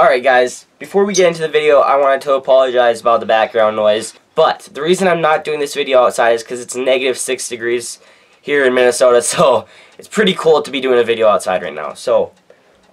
Alright guys, before we get into the video, I wanted to apologize about the background noise. But the reason I'm not doing this video outside is because it's -6 degrees here in Minnesota, so it's pretty cold to be doing a video outside right now. So,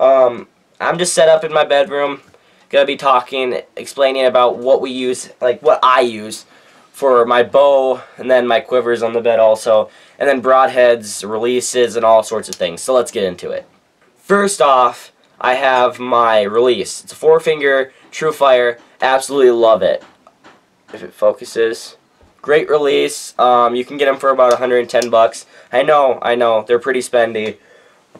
I'm just set up in my bedroom, gonna be talking, explaining about what we use, like what I use for my bow, and then my quivers on the bed also, and then broadheads, releases, and all sorts of things. So let's get into it. First off, I have my release. It's a 4-finger TrueFire. Absolutely love it. If it focuses. Great release. You can get them for about 110 bucks. I know, they're pretty spendy,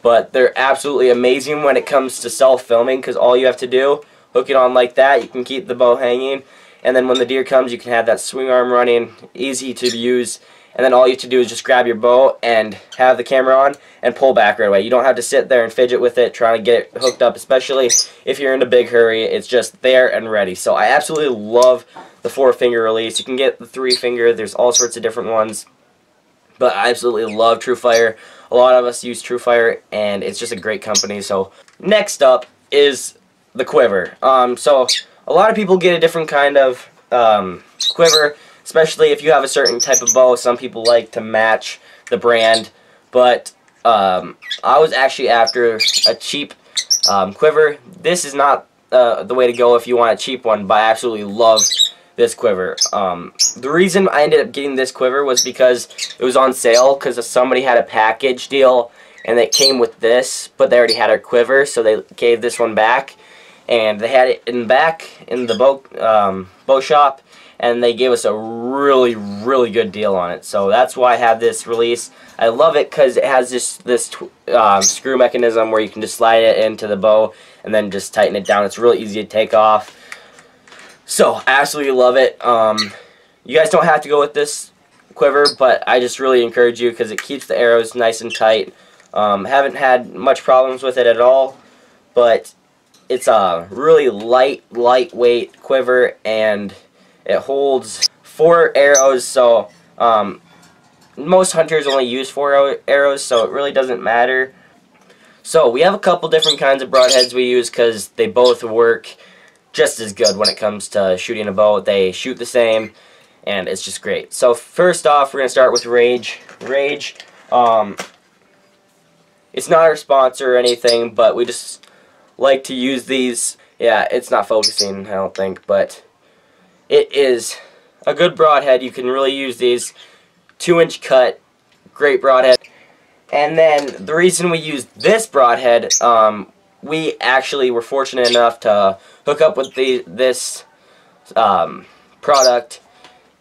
but they're absolutely amazing when it comes to self-filming, because all you have to do, hook it on like that, you can keep the bow hanging, and then when the deer comes, you can have that swing arm running, easy to use, and then all you have to do is just grab your bow and have the camera on and pull back right away. You don't have to sit there and fidget with it, trying to get it hooked up, especially if you're in a big hurry. It's just there and ready. So I absolutely love the 4-finger release. You can get the 3-finger. There's all sorts of different ones, but I absolutely love TrueFire. A lot of us use TrueFire, and it's just a great company. So next up is the quiver. So a lot of people get a different kind of quiver, especially if you have a certain type of bow. Some people like to match the brand, but I was actually after a cheap quiver. This is not the way to go if you want a cheap one, but I absolutely love this quiver. The reason I ended up getting this quiver was because it was on sale, because somebody had a package deal and it came with this, but they already had a quiver, so they gave this one back, and they had it in back in the bow shop, and they gave us a really good deal on it. So that's why I have this release. I love it because it has this screw mechanism where you can just slide it into the bow and then just tighten it down. It's really easy to take off. So I absolutely love it. You guys don't have to go with this quiver, but I just really encourage you because it keeps the arrows nice and tight. Haven't had much problems with it at all, but it's a really lightweight quiver, and it holds 4 arrows, so most hunters only use 4 arrows, so it really doesn't matter. So we have a couple different kinds of broadheads we use because they both work just as good when it comes to shooting a bow. They shoot the same, and it's just great. So first off, we're going to start with Rage. Rage, it's not our sponsor or anything, but we just like to use these. Yeah, it's not focusing, I don't think, but it is a good broadhead. You can really use these. 2-inch cut, great broadhead. And then the reason we use this broadhead, we actually were fortunate enough to hook up with this product.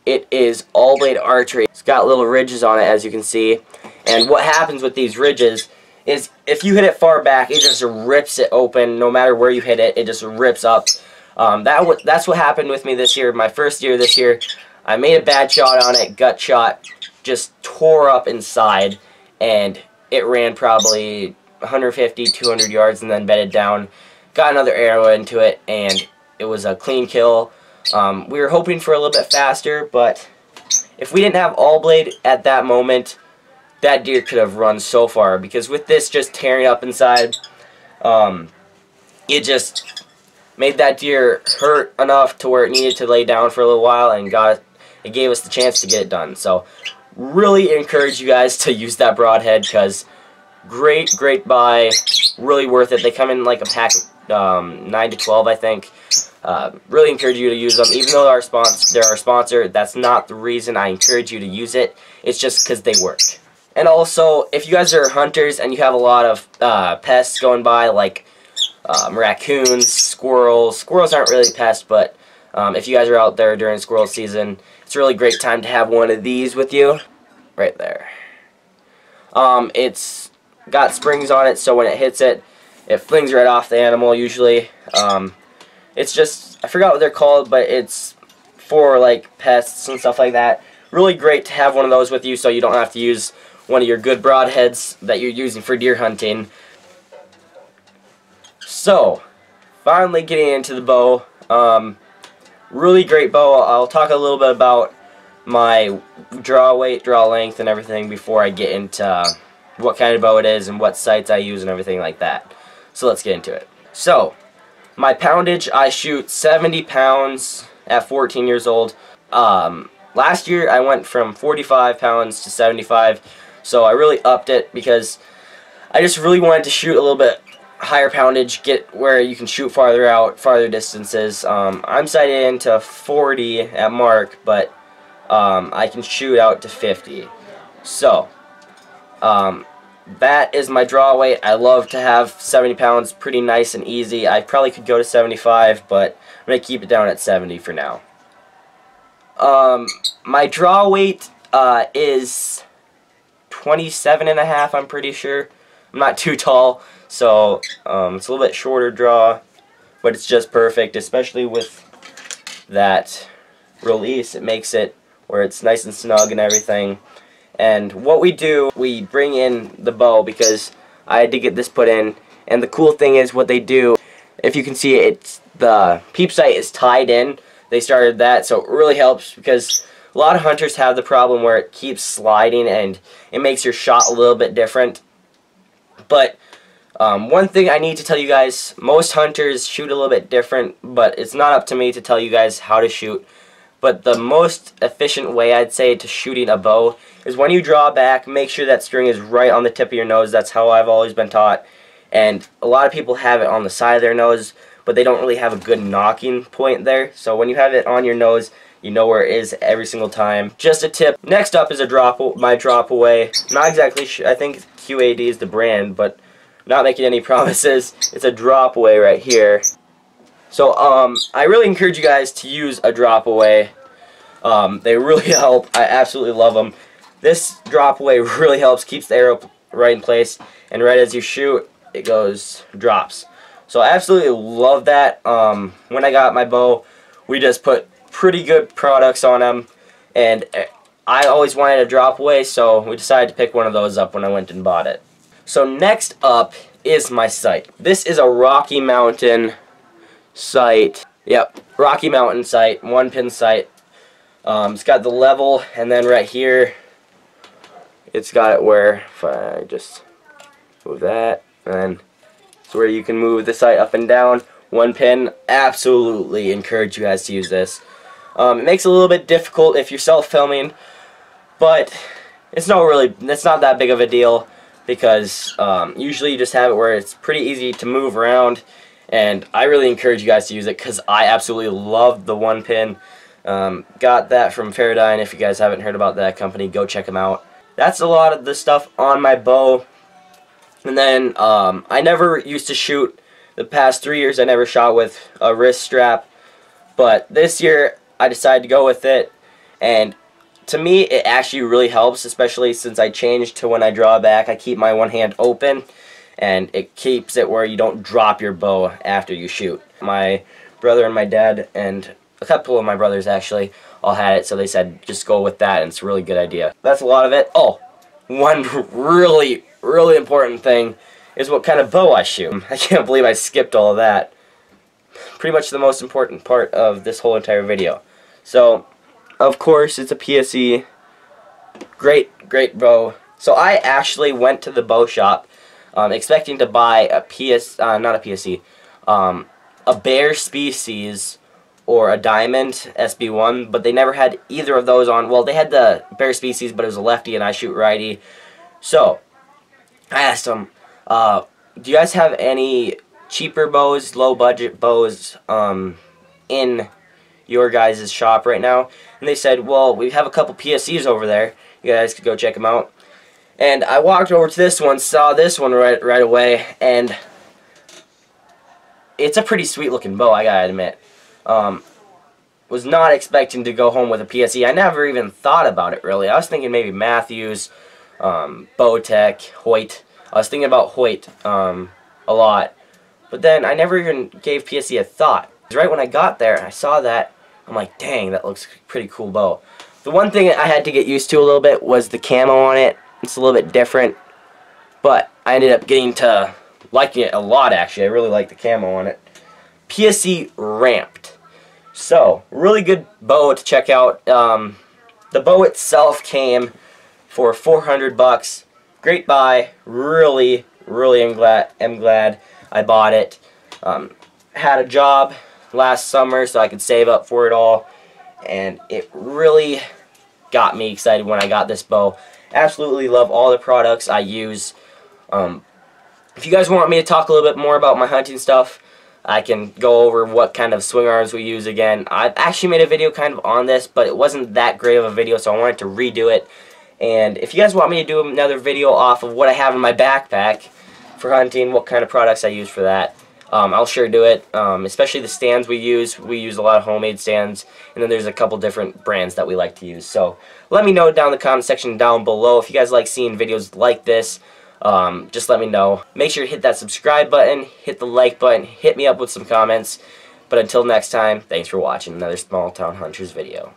It is all blade archery. It's got little ridges on it, as you can see. And what happens with these ridges is if you hit it far back, it just rips it open. No matter where you hit it, it just rips up. That's what happened with me this year. My first year this year, I made a bad shot on it, gut shot, just tore up inside, and it ran probably 150, 200 yards and then bedded down. Got another arrow into it, and it was a clean kill. We were hoping for a little bit faster, but if we didn't have all blade at that moment, that deer could have run so far, because with this just tearing up inside, it just made that deer hurt enough to where it needed to lay down for a little while, and it gave us the chance to get it done. So really encourage you guys to use that broadhead, because great buy, really worth it. They come in like a pack of 9 to 12, I think. Really encourage you to use them, even though they're our sponsor. That's not the reason I encourage you to use it. It's just because they work. And also, if you guys are hunters and you have a lot of pests going by, like raccoons, squirrels. Squirrels aren't really pests, but if you guys are out there during squirrel season, it's a really great time to have one of these with you. Right there. It's got springs on it, so when it hits it, it flings right off the animal usually. It's just, I forgot what they're called, but it's for like pests and stuff like that. Really great to have one of those with you, so you don't have to use one of your good broadheads that you're using for deer hunting. So, finally getting into the bow. Really great bow. I'll talk a little bit about my draw weight, draw length, and everything before I get into what kind of bow it is and what sights I use and everything like that. So let's get into it. So, My poundage, I shoot 70 pounds at 14 years old. Last year I went from 45 pounds to 75, so I really upped it because I just really wanted to shoot a little bit higher poundage, get where you can shoot farther out, farther distances. I'm sighted into 40 at mark, but I can shoot out to 50. So, that is my draw weight. I love to have 70 pounds, pretty nice and easy. I probably could go to 75, but I'm going to keep it down at 70 for now. My draw weight is 27.5, I'm pretty sure. I'm not too tall, so it's a little bit shorter draw, but it's just perfect, especially with that release. It makes it where it's nice and snug and everything. And what we do, we bring in the bow because I had to get this put in. And the cool thing is what they do, if you can see it, it's the peep sight is tied in. They started that, so it really helps because a lot of hunters have the problem where it keeps sliding and it makes your shot a little bit different. But one thing I need to tell you guys, most hunters shoot a little bit different, but it's not up to me to tell you guys how to shoot. But the most efficient way, I'd say, to shooting a bow is when you draw back, make sure that string is right on the tip of your nose. That's how I've always been taught. And a lot of people have it on the side of their nose, but they don't really have a good knocking point there. So when you have it on your nose, you know where it is every single time. Just a tip. Next up is my drop away. Not exactly sure. I think QAD is the brand, but not making any promises. It's a drop away right here. So I really encourage you guys to use a drop away. They really help. I absolutely love them. This drop away really helps, keeps the arrow right in place, and right as you shoot, it drops. So I absolutely love that. When I got my bow, we just put pretty good products on them, and I always wanted a drop away, so we decided to pick one of those up when I went and bought it. So next up is my sight. This is a Rocky Mountain sight. Yep, Rocky Mountain sight, 1-pin sight. It's got the level, and then right here, it's got it where, if I just move that, and then it's where you can move the sight up and down. 1 pin. Absolutely encourage you guys to use this. It makes it a little bit difficult if you're self-filming, but it's not that big of a deal because usually you just have it where it's pretty easy to move around. And I really encourage you guys to use it because I absolutely love the 1 pin. Got that from Paradigm. If you guys haven't heard about that company, go check them out. That's a lot of the stuff on my bow. And then I never used to shoot. The past 3 years I never shot with a wrist strap. But this year I decided to go with it. And to me it actually really helps, especially since I changed to when I draw back. I keep my one hand open. And it keeps it where you don't drop your bow after you shoot. My brother and my dad and a couple of my brothers actually all had it, so they said just go with that, and it's a really good idea. That's a lot of it. Oh, one really important thing is what kind of bow I shoot. I can't believe I skipped all of that. Pretty much the most important part of this whole entire video. So, of course, it's a PSE. Great bow. So I actually went to the bow shop expecting to buy a not a PSE, a Bear Species or a Diamond SB1, but they never had either of those on. Well, they had the Bear Species, but it was a lefty and I shoot righty. So I asked them, do you guys have any cheaper bows, low budget bows in your guys' shop right now? And they said, well, we have a couple PSEs over there. You guys could go check them out. And I walked over to this one, saw this one right away, and it's a pretty sweet looking bow, I gotta admit. Was not expecting to go home with a PSE. I never even thought about it really. I was thinking maybe Matthews, Bowtech, Hoyt. I was thinking about Hoyt a lot. But then I never even gave PSE a thought. Right when I got there and I saw that, I'm like, dang, that looks pretty cool bow. The one thing I had to get used to a little bit was the camo on it. It's a little bit different, but I ended up getting to liking it a lot actually. I really like the camo on it. PSE ramped. So, really good bow to check out. The bow itself came for 400 bucks. Great buy. Really am glad I bought it. had a job last summer so I could save up for it all, and it really got me excited when I got this bow. Absolutely love all the products I use. If you guys want me to talk a little bit more about my hunting stuff, I can go over what kind of swing arms we use again. I've actually made a video kind of on this, but it wasn't that great of a video, so I wanted to redo it. And if you guys want me to do another video off of what I have in my backpack for hunting, what kind of products I use for that, I'll sure do it. Especially the stands we use. We use a lot of homemade stands, and then there's a couple different brands that we like to use. So let me know down in the comment section down below if you guys like seeing videos like this. Just let me know. Make sure to hit that subscribe button, hit the like button, hit me up with some comments. But until next time, thanks for watching another Small Town Hunters video.